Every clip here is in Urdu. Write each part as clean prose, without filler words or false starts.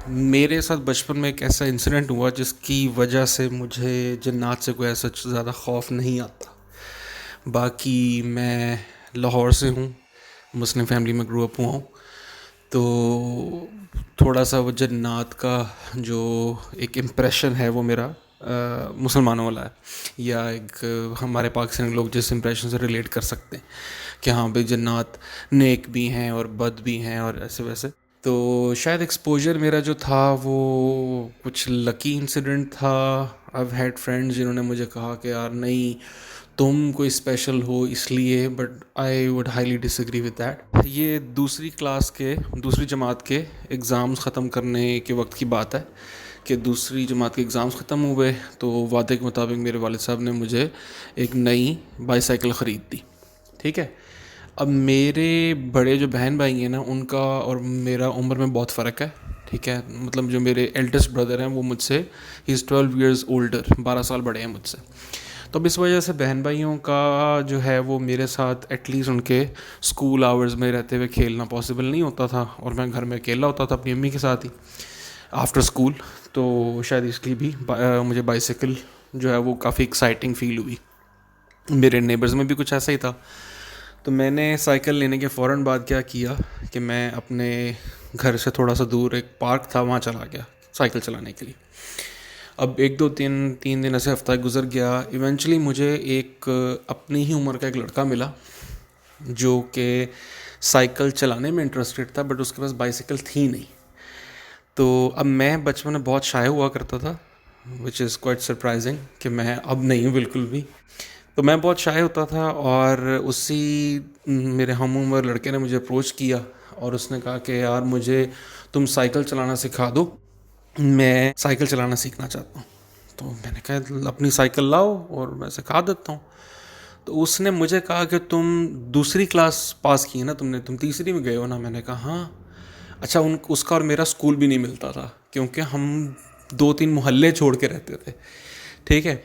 میرے ساتھ بچپن میں ایک ایسا انسیڈنٹ ہوا جس کی وجہ سے مجھے جنات سے کوئی ایسا زیادہ خوف نہیں آتا. باقی میں لاہور سے ہوں, مسلم فیملی میں گرو اپ ہوا ہوں, تو تھوڑا سا وہ جنات کا جو ایک امپریشن ہے وہ میرا مسلمانوں والا ہے, یا ایک ہمارے پاکستانی لوگ جس امپریشن سے ریلیٹ کر سکتے ہیں کہ ہاں بھائی جنات نیک بھی ہیں اور بد بھی ہیں اور ایسے ویسے. تو شاید ایکسپوجر میرا جو تھا وہ کچھ لکی انسیڈنٹ تھا. آئی ہیڈ فرینڈز جنہوں نے مجھے کہا کہ یار نہیں تم کوئی اسپیشل ہو اس لیے, but I would highly disagree with that. یہ دوسری جماعت کے ایگزامس ختم کرنے کے وقت کی بات ہے کہ دوسری جماعت کے ایگزامس ختم ہوئے تو وعدے کے مطابق میرے والد صاحب نے مجھے ایک نئی بائی سائیکل خرید دی. ٹھیک ہے, اب میرے بڑے جو بہن بھائی ہیں نا ان کا اور میرا عمر میں بہت فرق ہے. ٹھیک ہے, مطلب جو میرے ایلڈسٹ بردر ہیں وہ مجھ سے ہی از 12 ایئرز اولڈر, 12 سال بڑے ہیں مجھ سے. تو اب اس وجہ سے بہن بھائیوں کا جو ہے وہ میرے ساتھ ایٹ لیسٹ ان کے اسکول آورز میں رہتے ہوئے کھیلنا پاسبل نہیں ہوتا تھا, اور میں گھر میں اکیلا ہوتا تھا اپنی امی کے ساتھ ہی آفٹر اسکول. تو شاید اس لیے بھی مجھے بائیسیکل جو ہے وہ کافی ایکسائٹنگ فیل ہوئی. میرے نیبرز میں بھی کچھ ایسا ہی تھا. تو میں نے سائیکل لینے کے فوراً بعد کیا کیا کہ میں اپنے گھر سے تھوڑا سا دور ایک پارک تھا وہاں چلا گیا سائیکل چلانے کے لیے. اب ایک دو تین دن ایسے ہفتہ گزر گیا. ایونچولی مجھے ایک اپنی ہی عمر کا ایک لڑکا ملا جو کہ سائیکل چلانے میں انٹرسٹڈ تھا, بٹ اس کے پاس بائیسیکل تھی نہیں. تو اب میں بچپن میں بہت شائع ہوا کرتا تھا, وچ از کوائٹ سرپرائزنگ کہ میں اب نہیں ہوں بالکل بھی. تو میں بہت شائع ہوتا تھا, اور اسی میرے ہم عمر لڑکے نے مجھے اپروچ کیا اور اس نے کہا کہ یار مجھے تم سائیکل چلانا سکھا دو, میں سائیکل چلانا سیکھنا چاہتا ہوں. تو میں نے کہا اپنی سائیکل لاؤ اور میں سکھا دیتا ہوں. تو اس نے مجھے کہا کہ تم دوسری کلاس پاس کی ہے نا تم تیسری میں گئے ہو نا. میں نے کہا ہاں. اچھا, اس کا اور میرا اسکول بھی نہیں ملتا تھا کیونکہ ہم 2-3 محلے چھوڑ کے رہتے تھے. ٹھیک ہے,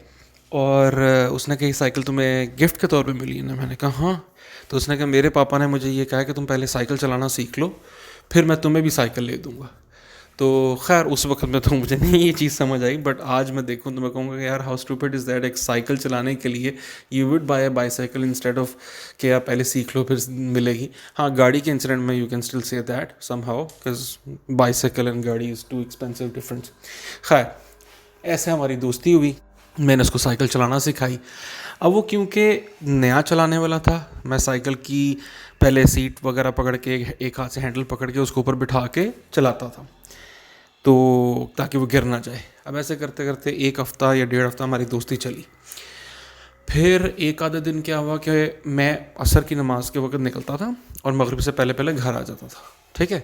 اور اس نے کہا سائیکل تمہیں گفٹ کے طور پہ ملی ہے نا. میں نے کہا ہاں. تو اس نے کہا میرے پاپا نے مجھے یہ کہا کہ تم پہلے سائیکل چلانا سیکھ لو پھر میں تمہیں بھی سائیکل لے دوں گا. تو خیر اس وقت میں تو مجھے نہیں یہ چیز سمجھ آئی, بٹ آج میں دیکھوں تو میں کہوں گا کہ یار ہاؤ اسٹوپڈ از دیٹ. ایک سائیکل چلانے کے لیے you would by a by cycle instead of کہ آپ پہلے سیکھ لو پھر ملے گی. ہاں گاڑی کے انسیڈنٹ میں you can still say that some how because by cycle and گاڑی از ٹو ایکسپینسو ڈفرنس. خیر ایسے ہماری دوستی ہوئی, میں نے اس کو سائیکل چلانا سکھائی. اب وہ کیونکہ نیا چلانے والا تھا, میں سائیکل کی پہلے سیٹ وغیرہ پکڑ کے ایک ہاتھ سے ہینڈل پکڑ کے اس کو اوپر بٹھا کے چلاتا تھا تو تاکہ وہ گر نہ جائے. اب ایسے کرتے کرتے 1 ہفتہ یا 1.5 ہفتہ ہماری دوستی چلی. پھر ایک آدھا دن کیا ہوا کہ میں عصر کی نماز کے وقت نکلتا تھا اور مغرب سے پہلے گھر آ جاتا تھا. ٹھیک ہے,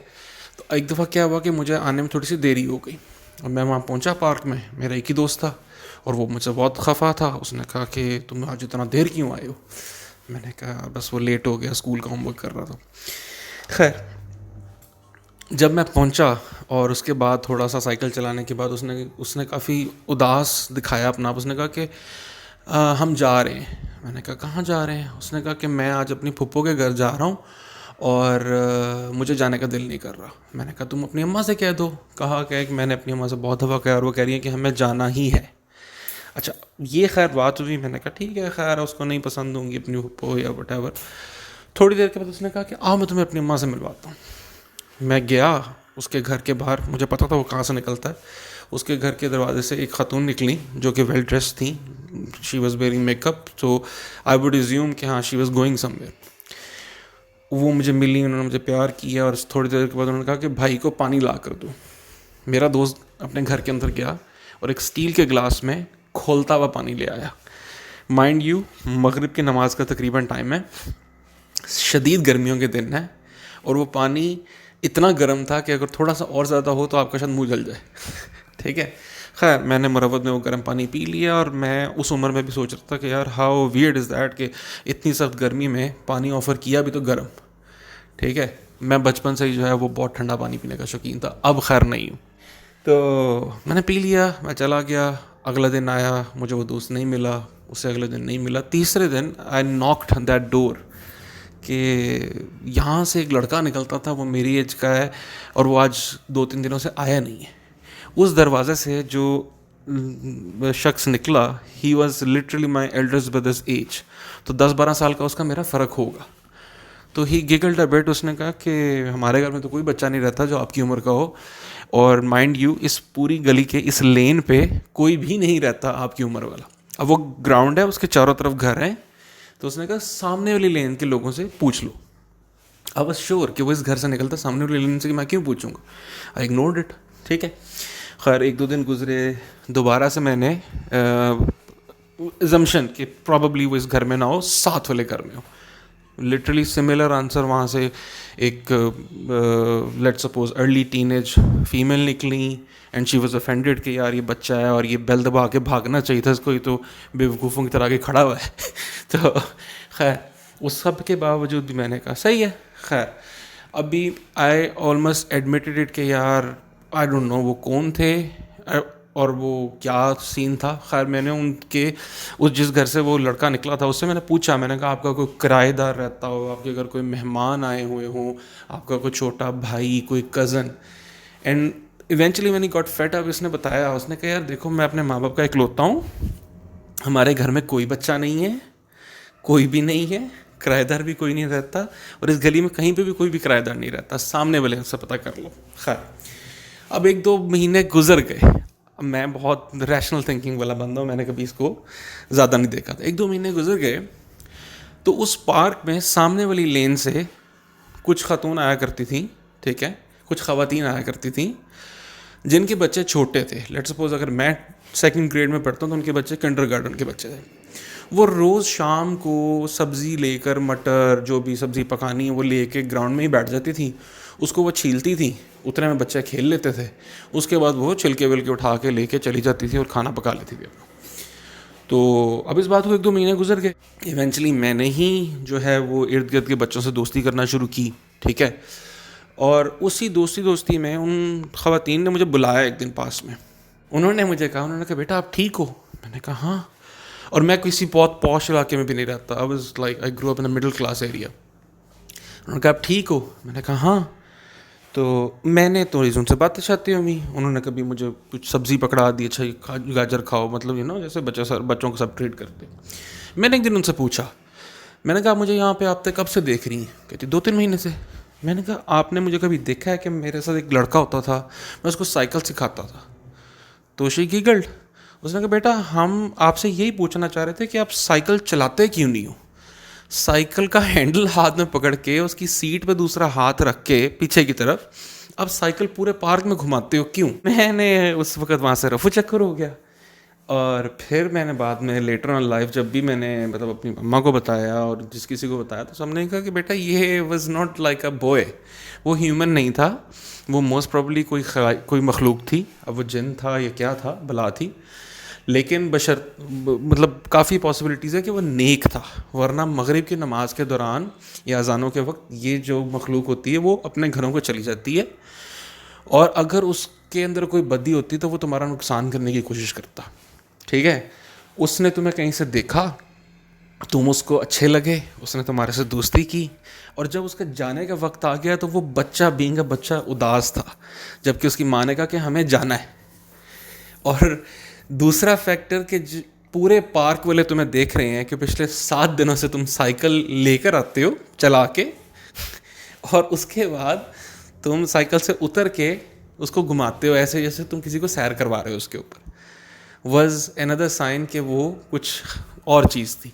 تو ایک دفعہ کیا ہوا کہ مجھے آنے میں تھوڑی سی دیری ہو گئی, اور میں وہاں پہنچا پارک میں. میرا ایک ہی دوست تھا اور وہ مجھ سے بہت خفا تھا. اس نے کہا کہ تم آج اتنا دیر کیوں آئے ہو. میں نے کہا بس وہ لیٹ ہو گیا, اسکول کا ہوم ورک کر رہا تھا. خیر جب میں پہنچا اور اس کے بعد تھوڑا سا سائیکل چلانے کے بعد اس نے کافی اداس دکھایا اپنا آپ. اس نے کہا کہ ہم جا رہے ہیں. میں نے کہا کہاں جا رہے ہیں. اس نے کہا کہ میں آج اپنی پھپھو کے گھر جا رہا ہوں اور مجھے جانے کا دل نہیں کر رہا. میں نے کہا تم اپنی اماں سے کہہ دو. کہا کہ میں نے اپنی اماں سے بہت دفعہ کہا اور وہ کہہ رہی ہیں کہ ہمیں جانا ہی ہے. اچھا یہ خیر بات ہوئی. میں نے کہا ٹھیک ہے خیر اس کو نہیں پسند ہوں گی اپنی پھپھو یا وٹ ایور. تھوڑی دیر کے بعد اس نے کہا کہ آؤ میں تمہیں اپنی اماں سے ملواتا ہوں. میں گیا اس کے گھر کے باہر, مجھے پتا تھا وہ کہاں سے نکلتا ہے. اس کے گھر کے دروازے سے ایک خاتون نکلی جو کہ ویل ڈریس تھیں. She was wearing makeup, so I would assume کہ ہاں she was going somewhere. وہ مجھے ملی, انہوں نے مجھے پیار کیا اور تھوڑی دیر کے بعد انہوں نے کہا کہ بھائی کو پانی لا کر دو. میرا دوست اپنے گھر کے اندر گیا اور ایک اسٹیل کے گلاس میں کھولتا ہوا پانی لے آیا. مائنڈ یو مغرب کی نماز کا تقریباً ٹائم ہے, شدید گرمیوں کے دن ہے, اور وہ پانی اتنا گرم تھا کہ اگر تھوڑا سا اور زیادہ ہو تو آپ کا شاید منہ جل جائے. ٹھیک ہے, خیر میں نے مروت میں وہ گرم پانی پی لیا. اور میں اس عمر میں بھی سوچ رہا تھا کہ یار ہاؤ ویئرڈ از دیٹ کہ اتنی سخت گرمی میں پانی آفر کیا بھی تو گرم. ٹھیک ہے, میں بچپن سے ہی جو ہے وہ بہت ٹھنڈا پانی پینے کا شوقین تھا, اب خیر نہیں ہوں. تو میں نے پی لیا, میں چلا گیا. اگلا دن آیا, مجھے وہ دوست نہیں ملا. اس سے اگلے دن نہیں ملا. تیسرے دن آئی ناکڈ دیٹ ڈور کہ یہاں سے ایک لڑکا نکلتا تھا، وہ میری ایج کا ہے، اور وہ آج 2-3 دنوں سے آیا نہیں ہے. اس دروازے سے جو شخص نکلا، he was literally my elders brothers age. تو 10-12 سال کا اس کا میرا فرق ہوگا. تو ہی گگلڈ اے بٹ. اس نے کہا کہ ہمارے گھر میں تو کوئی بچہ نہیں رہتا جو آپ کی عمر کا ہو، اور مائنڈ یو اس پوری گلی کے اس لین پہ کوئی بھی نہیں رہتا آپ کی عمر والا. اب وہ گراؤنڈ ہے، اس کے چاروں طرف گھر ہیں. تو اس نے کہا سامنے والی لین کے لوگوں سے پوچھ لو. اب واز شیور کہ وہ اس گھر سے نکلتا سامنے والی لین سے، کہ میں کیوں پوچھوں گا. آئی اگنورڈ اٹ. ٹھیک ہے. خیر 1-2 دن گزرے، دوبارہ سے میں نے ایزمپشن کہ پرابیبلی وہ اس گھر میں نہ ہو، ساتھ والے گھر میں ہو. Literally similar answer. وہاں سے ایک let suppose early teen age female نکلی، اینڈ شی واز افینڈیڈ کہ یار یہ بچہ ہے اور یہ بیل دبا کے بھاگنا چاہیے تھا اس کو، یہ تو بیوقوفوں کی طرح کے کھڑا ہوا ہے. تو خیر اس سب کے باوجود بھی میں نے کہا صحیح ہے. خیر ابھی آئی آلموسٹ ایڈمیٹڈ اٹ کہ یار آئی ڈونٹ نو وہ کون تھے اور وہ کیا سین تھا. خیر میں نے ان کے اس جس گھر سے وہ لڑکا نکلا تھا اس سے میں نے پوچھا، میں نے کہا آپ کا کوئی کرایہ دار رہتا ہو، آپ کے گھر کوئی مہمان آئے ہوئے ہوں، آپ کا کوئی چھوٹا بھائی، کوئی کزن. اینڈ ایونچولی میں نے گاٹ فیڈ اپ. اس نے بتایا، اس نے کہا یار دیکھو میں اپنے ماں باپ کا اکلوتا ہوں، ہمارے گھر میں کوئی بچہ نہیں ہے، کوئی بھی نہیں ہے، کرایہ دار بھی کوئی نہیں رہتا، اور اس گلی میں کہیں پہ بھی کوئی بھی کرایہ دار نہیں رہتا، سامنے والے سے پتہ کر لو. خیر اب 1-2 مہینے گزر گئے. میں بہت ریشنل تھنکنگ والا بندہ ہوں، میں نے کبھی اس کو زیادہ نہیں دیکھا تھا. 1-2 مہینے گزر گئے تو اس پارک میں سامنے والی لین سے کچھ خاتون آیا کرتی تھیں. ٹھیک ہے. کچھ خواتین آیا کرتی تھیں جن کے بچے چھوٹے تھے. لیٹ سپوز اگر میں 2nd گریڈ میں پڑھتا ہوں تو ان کے بچے کنڈر گارڈن کے بچے تھے. وہ روز شام کو سبزی لے کر، مٹر جو بھی سبزی پکانی ہے وہ لے کے گراؤنڈ میں ہی بیٹھ جاتی تھیں. اس کو وہ چھیلتی تھیں، اتنے میں بچے کھیل لیتے تھے. اس کے بعد وہ چھلکے ولکے اٹھا کے لے کے چلی جاتی تھی اور کھانا پکا لیتی تھی. تو اب اس بات کو 1-2 مہینے گزر گئے. ایونچولی میں نے ہی جو ہے وہ ارد گرد کے بچوں سے دوستی کرنا شروع کی. ٹھیک ہے. اور اسی دوستی میں ان خواتین نے مجھے بلایا ایک دن پاس میں. انہوں نے مجھے کہا بیٹا آپ ٹھیک ہو؟ میں نے کہا ہاں. اور میں کسی بہت پوش علاقے میں بھی نہیں رہتا. آئی گرو اپ ان مڈل کلاس ایریا. انہوں نے کہا آپ ٹھیک ہو؟ میں نے کہا ہاں. تو میں نے تھوڑی سی ان سے باتیں شاتیں ہوئی. انہوں نے کبھی مجھے کچھ سبزی پکڑا دی، اچھا گاجر کھاؤ، مطلب جیسے بچوں کو سب ٹریٹ کرتے. میں نے ایک دن ان سے پوچھا، میں نے کہا مجھے یہاں پہ آپ تک کب سے دیکھ رہی ہیں؟ کہتی 2-3 مہینے سے. میں نے کہا آپ نے مجھے کبھی دیکھا ہے کہ میرے ساتھ ایک لڑکا ہوتا تھا، میں اس کو سائیکل سکھاتا تھا؟ تو شی گگلڈ. اس نے کہا بیٹا ہم آپ سے یہی پوچھنا چاہ رہے تھے کہ آپ سائیکل چلاتے کیوں نہیں ہو؟ سائیکل کا ہینڈل ہاتھ میں پکڑ کے اس کی سیٹ پہ دوسرا ہاتھ رکھ کے پیچھے کی طرف اب سائیکل پورے پارک میں گھماتے ہو کیوں؟ میں نے اس وقت وہاں سے رفو چکر ہو گیا. اور پھر میں نے بعد میں لیٹر آن لائف جب بھی میں نے مطلب اپنی اماں کو بتایا اور جس کسی کو بتایا تو سب نے کہا کہ بیٹا یہ was not like a boy. وہ ہیومن نہیں تھا، وہ موسٹ پرابلی کوئی مخلوق تھی. اب وہ جن تھا یا کیا تھا، بلا تھی، لیکن مطلب کافی پاسبلٹیز ہے کہ وہ نیک تھا. ورنہ مغرب کی نماز کے دوران یا اذانوں کے وقت یہ جو مخلوق ہوتی ہے وہ اپنے گھروں کو چلی جاتی ہے، اور اگر اس کے اندر کوئی بدی ہوتی تو وہ تمہارا نقصان کرنے کی کوشش کرتا. ٹھیک ہے. اس نے تمہیں کہیں سے دیکھا، تم اس کو اچھے لگے، اس نے تمہارے سے دوستی کی، اور جب اس کا جانے کا وقت آ گیا تو وہ بچہ بینگ اے بچہ اداس تھا، جبکہ اس کی ماں نے کہا کہ ہمیں جانا ہے. اور دوسرا فیکٹر کہ پورے پارک والے تمہیں دیکھ رہے ہیں کہ پچھلے 7 دنوں سے تم سائیکل لے کر آتے ہو چلا کے، اور اس کے بعد تم سائیکل سے اتر کے اس کو گھماتے ہو ایسے جیسے تم کسی کو سیر کروا رہے ہو اس کے اوپر. واز اندر سائن کہ وہ کچھ اور چیز تھی.